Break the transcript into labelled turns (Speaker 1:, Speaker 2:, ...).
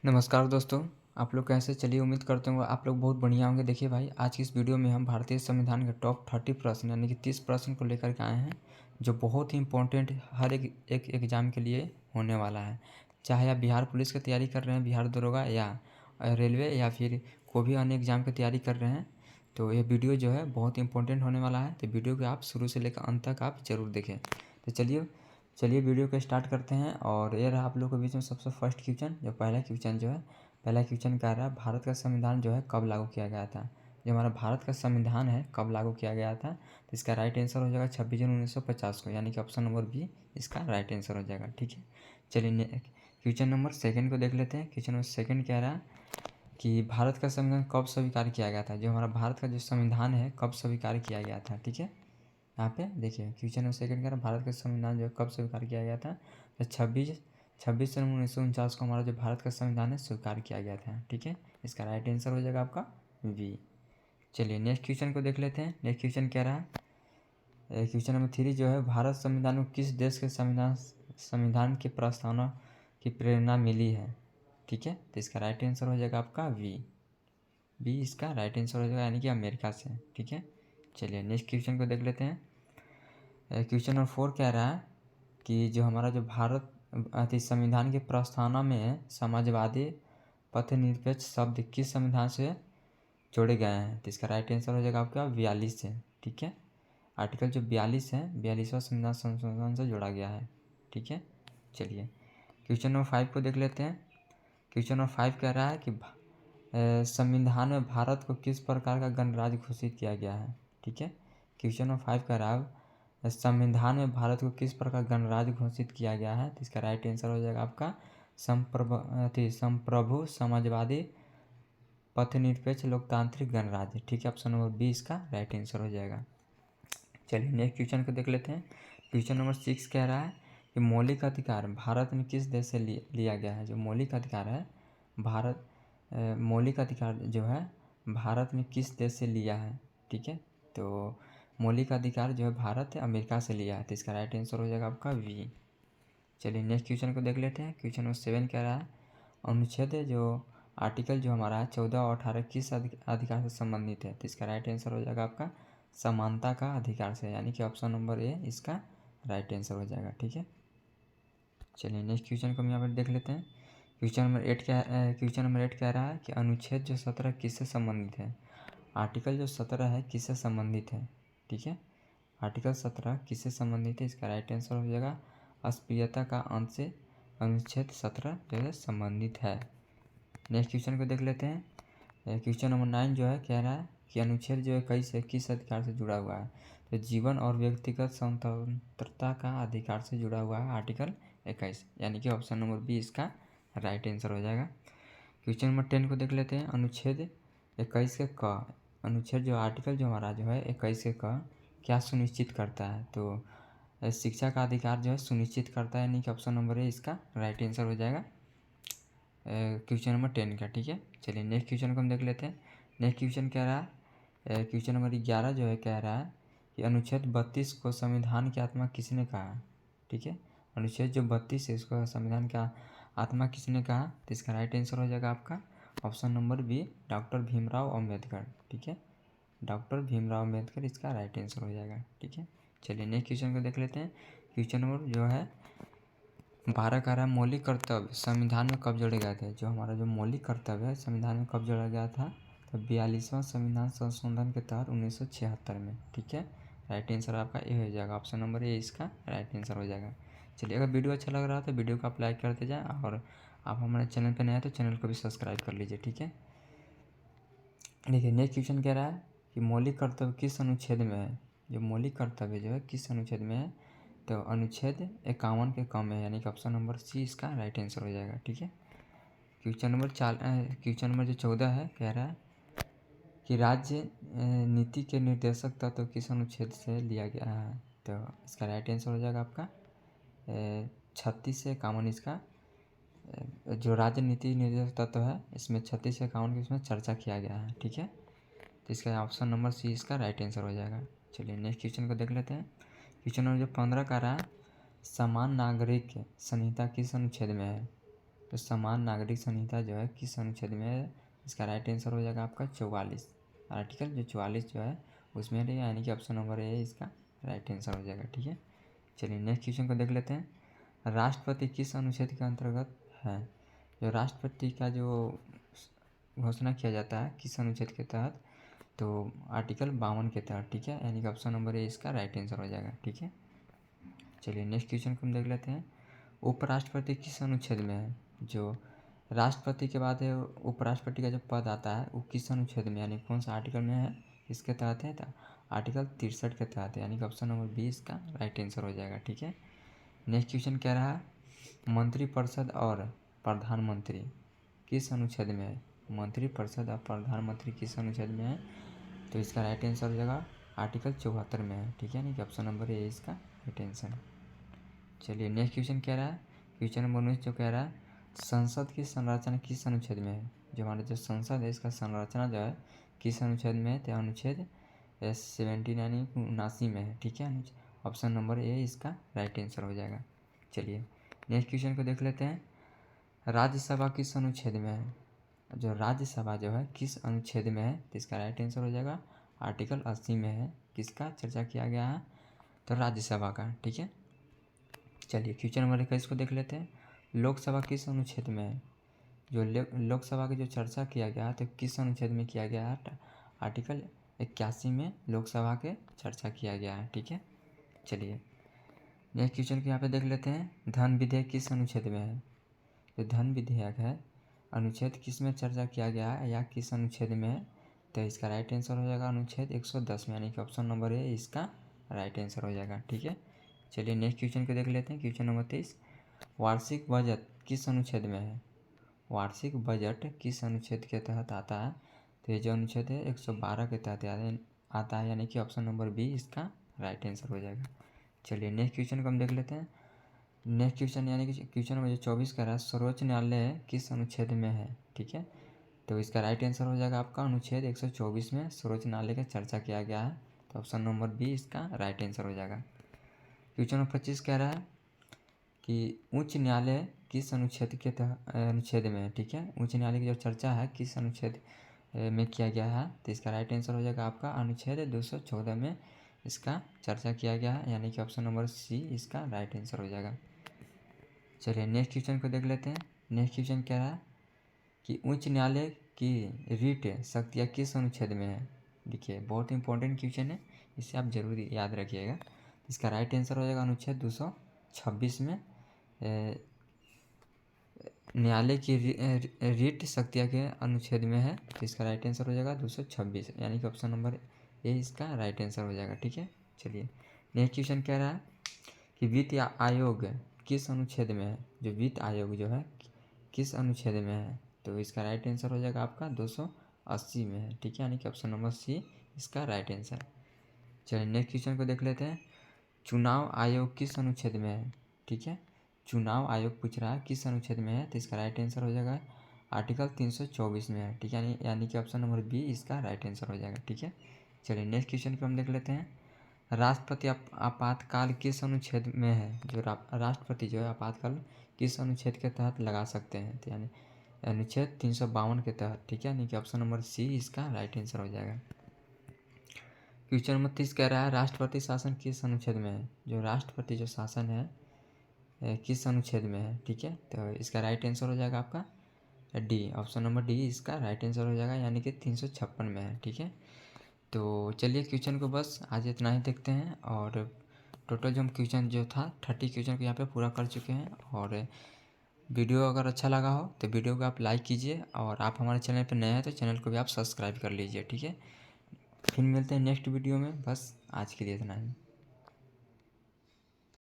Speaker 1: नमस्कार दोस्तों, आप लोग कैसे? चलिए उम्मीद करते हूँ आप लोग बहुत बढ़िया होंगे। देखिए भाई, आज की इस वीडियो में हम भारतीय संविधान के टॉप 30 प्रश्न यानी कि 30 प्रश्न को लेकर के आए हैं, जो बहुत ही इम्पोर्टेंट हर एक एग्ज़ाम के लिए होने वाला है। चाहे आप बिहार पुलिस की तैयारी कर रहे हैं, बिहार दरोगा या रेलवे या फिर कोई भी अन्य एग्ज़ाम की तैयारी कर रहे हैं, तो ये वीडियो जो है बहुत इंपॉर्टेंट होने वाला है। तो वीडियो को आप शुरू से लेकर अंत तक आप ज़रूर देखें। तो चलिए वीडियो को स्टार्ट करते हैं। और ये रहा आप लोगों के बीच में सबसे फर्स्ट क्वेश्चन। जो पहला क्वेश्चन कह रहा है, भारत का संविधान जो है कब लागू किया गया था? जो हमारा भारत का संविधान है कब लागू किया गया था? तो इसका राइट आंसर हो जाएगा 26 जून 1950 को, यानी कि ऑप्शन नंबर बी इसका राइट आंसर हो जाएगा। ठीक है, चलिए क्वेश्चन नंबर सेकंड को देख लेते हैं। क्वेश्चन नंबर सेकंड कह रहा है कि भारत का संविधान कब स्वीकार किया गया था? जो हमारा भारत का जो संविधान है कब स्वीकार किया गया था? ठीक है, यहाँ पे देखिए क्वेश्चन नंबर सेकंड कह रहा है, भारत का संविधान जो है कब स्वीकार किया गया था? तो 26 जनवरी 1949 को हमारा जो भारत का संविधान है स्वीकार किया गया था। ठीक है, इसका राइट आंसर हो जाएगा आपका बी। चलिए नेक्स्ट क्वेश्चन को देख लेते हैं। नेक्स्ट क्वेश्चन कह रहा है, क्वेश्चन नंबर 3 जो है, भारत संविधान को किस देश के संविधान के प्रस्तावना की प्रेरणा मिली है? ठीक है, तो इसका राइट आंसर हो जाएगा आपका बी इसका राइट आंसर हो जाएगा, यानी कि अमेरिका से। ठीक है, चलिए नेक्स्ट क्वेश्चन को देख लेते हैं। क्वेश्चन नंबर 4 कह रहा है कि जो हमारा जो भारत संविधान के प्रस्तावना में समाजवादी पथनिरपेक्ष शब्द किस संविधान से जोड़े गए हैं? तो इसका राइट आंसर हो जाएगा आपका 42 से। ठीक है, आर्टिकल जो 42 है, 42वां संविधान संशोधन से जोड़ा गया है। ठीक है, चलिए क्वेश्चन नंबर 5 को देख लेते हैं। क्वेश्चन नंबर 5 कह रहा है कि संविधान में भारत को किस प्रकार का गणराज्य घोषित किया गया है? ठीक है, क्वेश्चन नंबर 5 कह रहा है, संविधान में भारत को किस प्रकार गणराज्य घोषित किया गया है? तो इसका राइट आंसर हो जाएगा आपका संप्रभु समाजवादी पथनिरपेक्ष लोकतांत्रिक गणराज्य। ठीक है, ऑप्शन नंबर बी इसका राइट आंसर हो जाएगा। चलिए नेक्स्ट क्वेश्चन को देख लेते हैं। क्वेश्चन नंबर 6 कह रहा है कि मौलिक अधिकार भारत में किस देश से लिया गया है? जो मौलिक अधिकार है मौलिक अधिकार जो है भारत में किस देश से लिया है? ठीक है, तो मौलिक अधिकार जो है भारत अमेरिका से लिया है, तो इसका राइट आंसर हो जाएगा आपका बी। चलिए नेक्स्ट क्वेश्चन को देख लेते हैं। क्वेश्चन नंबर 7 कह रहा है, अनुच्छेद जो आर्टिकल जो हमारा है 14 और 18 किस अधिकार से संबंधित है? तो इसका राइट आंसर हो जाएगा आपका समानता का अधिकार से, यानी कि ऑप्शन नंबर ए इसका राइट आंसर हो जाएगा। ठीक है, चलिए नेक्स्ट क्वेश्चन को हम यहाँ पर देख लेते हैं। क्वेश्चन नंबर 8 कह रहा है कि अनुच्छेद जो 17 किससे संबंधित है? आर्टिकल जो 17 है किससे संबंधित है? ठीक है, आर्टिकल 17 किससे संबंधित है? इसका राइट आंसर हो जाएगा अस्पृश्यता का अंत से अनुच्छेद 17 जो है संबंधित है। नेक्स्ट क्वेश्चन को देख लेते हैं। क्वेश्चन नंबर 9 जो है कह रहा है कि अनुच्छेद जो है किस अधिकार से जुड़ा हुआ है? तो जीवन और व्यक्तिगत स्वतंत्रता का अधिकार से जुड़ा हुआ है आर्टिकल 21, यानी कि ऑप्शन नंबर बी इसका राइट आंसर हो जाएगा। क्वेश्चन नंबर 10 को देख लेते हैं। अनुच्छेद 21 के क अनुच्छेद जो आर्टिकल जो हमारा जो है 21 के क क्या सुनिश्चित करता है? तो शिक्षा का अधिकार जो है सुनिश्चित करता है, यानी कि ऑप्शन नंबर ए इसका राइट आंसर हो जाएगा क्वेश्चन नंबर 10 का। ठीक है, चलिए नेक्स्ट क्वेश्चन को हम देख लेते हैं। नेक्स्ट क्वेश्चन कह रहा है, क्वेश्चन नंबर 11 जो है कह रहा है कि अनुच्छेद 32 को संविधान की आत्मा किसने कहा? ठीक है, अनुच्छेद जो 32 है इसको संविधान का आत्मा किसने कहा? तो इसका राइट आंसर हो जाएगा आपका option number B doctor Bhimrao Ambedkar. ठीक है, डॉक्टर भीमराव अम्बेडकर इसका राइट आंसर हो जाएगा। ठीक है, चलिए नेक्स्ट क्वेश्चन को देख लेते हैं। क्वेश्चन नंबर जो है 12 कह रहा है, मौलिक कर्तव्य संविधान में कब जोड़े गए थे? जो हमारा जो मौलिक कर्तव्य है संविधान में कब जोड़ा गया था? तो 42वां संविधान संशोधन के तहत 1976 में। ठीक है, राइट आंसर आपका ए हो जाएगा, ऑप्शन नंबर ए इसका राइट आंसर हो जाएगा। चलिए अगर वीडियो अच्छा लग रहा है तो वीडियो को आप लाइक करते जाएँ, और आप हमारे चैनल पर नए हैं तो चैनल को भी सब्सक्राइब कर लीजिए। ठीक है, देखिए नेक्स्ट क्वेश्चन कह रहा है कि मौलिक कर्तव्य किस अनुच्छेद में है? जो मौलिक कर्तव्य जो है किस अनुच्छेद में है? तो अनुच्छेद 51 के कम है, यानी कि ऑप्शन नंबर सी इसका राइट आंसर हो जाएगा। ठीक है, क्वेश्चन नंबर जो 14 है कह रहा है कि राज्य नीति के निर्देशक तत्व किस अनुच्छेद से लिया गया है? तो इसका राइट आंसर हो जाएगा आपका 36 से 51 इसका जो राजनीति निर्देशक तत्व है इसमें 36 से 51 की इसमें चर्चा किया गया है। ठीक है, तो इसका ऑप्शन नंबर सी इसका राइट आंसर हो जाएगा। चलिए नेक्स्ट क्वेश्चन को देख लेते हैं। क्वेश्चन नंबर जो 15 का रहा है, समान नागरिक संहिता किस अनुच्छेद में है? तो समान नागरिक संहिता जो है किस अनुच्छेद में है? इसका राइट आंसर हो जाएगा आपका 44। आर्टिकल जो 44 जो है उसमें है, यानी कि ऑप्शन नंबर ए इसका राइट आंसर हो जाएगा। ठीक है, चलिए नेक्स्ट क्वेश्चन को देख लेते हैं। राष्ट्रपति किस अनुच्छेद के अंतर्गत है? जो राष्ट्रपति का जो घोषणा किया जाता है किस अनुच्छेद के तहत? तो आर्टिकल 52 के तहत। ठीक है, यानी कि ऑप्शन नंबर ए इसका राइट आंसर हो जाएगा। ठीक है, चलिए नेक्स्ट क्वेश्चन को हम देख लेते हैं। उपराष्ट्रपति किस अनुच्छेद में है? जो राष्ट्रपति के बाद है उपराष्ट्रपति का जो पद आता है वो किस अनुच्छेद में, यानी कौन सा आर्टिकल में है, इसके तहत है? तो आर्टिकल 63 के तहत है, यानी कि ऑप्शन नंबर बी इसका राइट आंसर हो जाएगा। ठीक है, नेक्स्ट क्वेश्चन कह रहा है मंत्रिपरिषद और प्रधानमंत्री किस अनुच्छेद में है? मंत्रिपरिषद और प्रधानमंत्री किस अनुच्छेद में है? तो इसका राइट आंसर हो जाएगा आर्टिकल 74 में है। ठीक है, यानी कि ऑप्शन नंबर ए इसका राइट आंसर। चलिए नेक्स्ट क्वेश्चन कह रहा है, क्वेश्चन नंबर 19 जो कह रहा है संसद की संरचना किस अनुच्छेद में है? जो हमारा जो संसद है इसका संरचना जो है किस अनुच्छेद में है? तो अनुच्छेद 17 यानी 79 में है। ठीक है, ऑप्शन नंबर ए इसका राइट आंसर हो जाएगा। चलिए नेक्स्ट क्वेश्चन को देख लेते हैं। राज्यसभा किस अनुच्छेद में है? जो राज्यसभा जो है किस अनुच्छेद में है? तो इसका राइट आंसर हो जाएगा आर्टिकल 80 में है। किसका चर्चा किया गया है? तो राज्यसभा का। ठीक है, चलिए क्वेश्चन नंबर 21 को देख लेते हैं। लोकसभा किस अनुच्छेद में है? जो लोकसभा की जो चर्चा किया गया तो किस अनुच्छेद में किया गया है? आर्टिकल 81 में लोकसभा के चर्चा किया गया है। ठीक है, चलिए नेक्स्ट क्वेश्चन को यहाँ पे देख लेते हैं। धन विधेयक किस अनुच्छेद में है? जो धन विधेयक है अनुच्छेद किस में चर्चा किया गया है या किस अनुच्छेद में है? तो इसका राइट आंसर हो जाएगा अनुच्छेद 110 में, यानी कि ऑप्शन नंबर ए इसका राइट आंसर हो जाएगा। ठीक है, चलिए नेक्स्ट क्वेश्चन को देख लेते हैं। क्वेश्चन नंबर 23, वार्षिक बजट किस अनुच्छेद में है? वार्षिक बजट किस अनुच्छेद के तहत आता है? तो ये जो अनुच्छेद है 112 के तहत आता है, यानी कि ऑप्शन नंबर बी इसका राइट आंसर हो जाएगा। चलिए नेक्स्ट क्वेश्चन को हम देख लेते हैं। नेक्स्ट क्वेश्चन यानी कि क्वेश्चन नंबर 24 कह रहा है सर्वोच्च न्यायालय किस अनुच्छेद में है? ठीक है, तो इसका राइट आंसर हो जाएगा आपका अनुच्छेद 124 में सर्वोच्च न्यायालय का चर्चा किया गया है। तो ऑप्शन नंबर बी इसका राइट आंसर हो जाएगा। क्वेश्चन नंबर 25 कह रहा है कि उच्च न्यायालय किस अनुच्छेद के अनुच्छेद में है? ठीक है, उच्च न्यायालय की जो चर्चा है किस अनुच्छेद में किया गया है? तो इसका राइट आंसर हो जाएगा आपका अनुच्छेद 214 में इसका चर्चा किया गया है, यानी कि ऑप्शन नंबर सी इसका राइट आंसर हो जाएगा। चलिए नेक्स्ट क्वेश्चन को देख लेते हैं। नेक्स्ट क्वेश्चन क्या है कि उच्च न्यायालय की रीट शक्तियाँ किस अनुच्छेद में है? देखिए बहुत इंपॉर्टेंट क्वेश्चन है, इसे आप जरूर याद रखिएगा। इसका राइट आंसर हो जाएगा अनुच्छेद 226 में न्यायालय की रीट शक्तियाँ के अनुच्छेद में है। तो इसका राइट आंसर हो जाएगा 226, यानी कि ऑप्शन नंबर ए इसका राइट आंसर हो जाएगा। ठीक है, चलिए नेक्स्ट क्वेश्चन कह रहा है कि वित्त आयोग किस अनुच्छेद में है? जो वित्त आयोग जो है किस अनुच्छेद में है? तो इसका राइट आंसर हो जाएगा आपका 280 में है। ठीक है, यानी कि ऑप्शन नंबर सी इसका राइट आंसर। चलिए नेक्स्ट क्वेश्चन को देख लेते हैं। चुनाव आयोग किस अनुच्छेद में है? ठीक है, चुनाव आयोग पूछ रहा है किस अनुच्छेद में है? तो इसका राइट आंसर हो जाएगा आर्टिकल 324 में है। ठीक है, यानी कि ऑप्शन नंबर बी इसका राइट आंसर हो जाएगा। ठीक है, चलिए नेक्स्ट क्वेश्चन को हम देख लेते हैं। राष्ट्रपति आपातकाल किस अनुच्छेद में है? जो राष्ट्रपति जो है आपातकाल किस अनुच्छेद के तहत लगा सकते हैं? तो यानी अनुच्छेद 352 के तहत। ठीक है, यानी कि ऑप्शन नंबर सी इसका राइट आंसर हो जाएगा। क्वेश्चन नंबर 30 कह रहा है राष्ट्रपति शासन किस अनुच्छेद में है? जो राष्ट्रपति जो शासन है किस अनुच्छेद में है? ठीक है, तो इसका राइट आंसर हो जाएगा आपका डी, ऑप्शन नंबर डी इसका राइट आंसर हो जाएगा, यानी कि 356 में है। ठीक है, तो चलिए क्वेश्चन को बस आज इतना ही देखते हैं, और टोटल जो हम क्वेश्चन जो था 30 क्वेश्चन को यहाँ पे पूरा कर चुके हैं। और वीडियो अगर अच्छा लगा हो तो वीडियो को आप लाइक कीजिए, और आप हमारे चैनल पर नए हैं तो चैनल को भी आप सब्सक्राइब कर लीजिए। ठीक है, फिर मिलते हैं नेक्स्ट वीडियो में। बस आज के लिए इतना ही।